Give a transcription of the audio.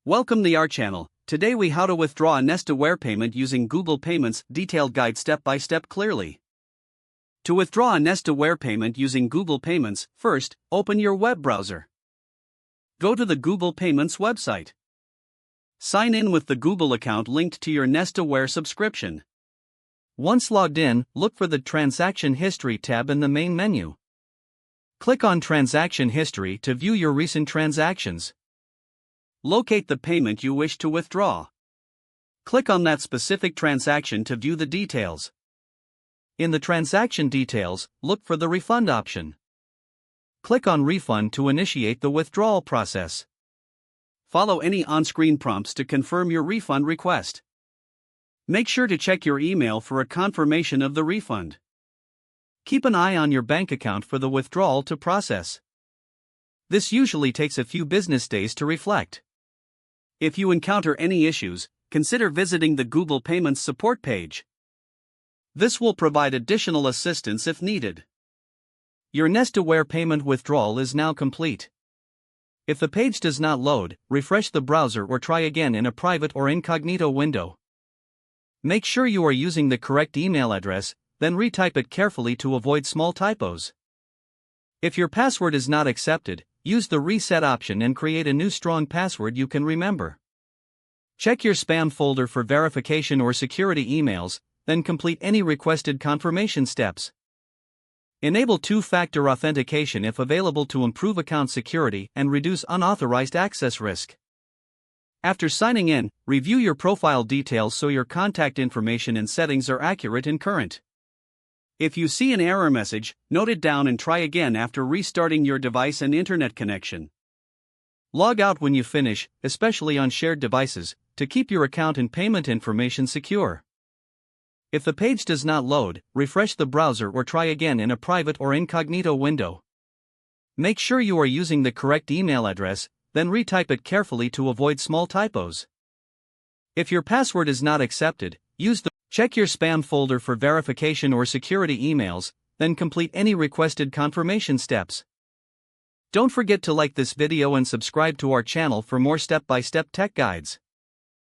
Welcome to our channel. Today we how to withdraw a Nestaware payment using Google Payments detailed guide step by step clearly. To withdraw a Nestaware payment using Google Payments, first, open your web browser. Go to the Google Payments website. Sign in with the Google account linked to your Nestaware subscription. Once logged in, look for the Transaction History tab in the main menu. Click on Transaction History to view your recent transactions. Locate the payment you wish to withdraw. Click on that specific transaction to view the details. In the transaction details, look for the refund option. Click on Refund to initiate the withdrawal process. Follow any on-screen prompts to confirm your refund request. Make sure to check your email for a confirmation of the refund. Keep an eye on your bank account for the withdrawal to process. This usually takes a few business days to reflect. If you encounter any issues, consider visiting the Google Payments support page. This will provide additional assistance if needed. Your Nestaware payment withdrawal is now complete. If the page does not load, refresh the browser or try again in a private or incognito window. Make sure you are using the correct email address, then retype it carefully to avoid small typos. If your password is not accepted, use the reset option and create a new strong password you can remember. Check your spam folder for verification or security emails, then complete any requested confirmation steps. Enable two-factor authentication if available to improve account security and reduce unauthorized access risk. After signing in, review your profile details so your contact information and settings are accurate and current. If you see an error message, note it down and try again after restarting your device and internet connection. Log out when you finish, especially on shared devices, to keep your account and payment information secure. If the page does not load, refresh the browser or try again in a private or incognito window. Make sure you are using the correct email address, then retype it carefully to avoid small typos. If your password is not accepted, check your spam folder for verification or security emails, then complete any requested confirmation steps. Don't forget to like this video and subscribe to our channel for more step-by-step tech guides.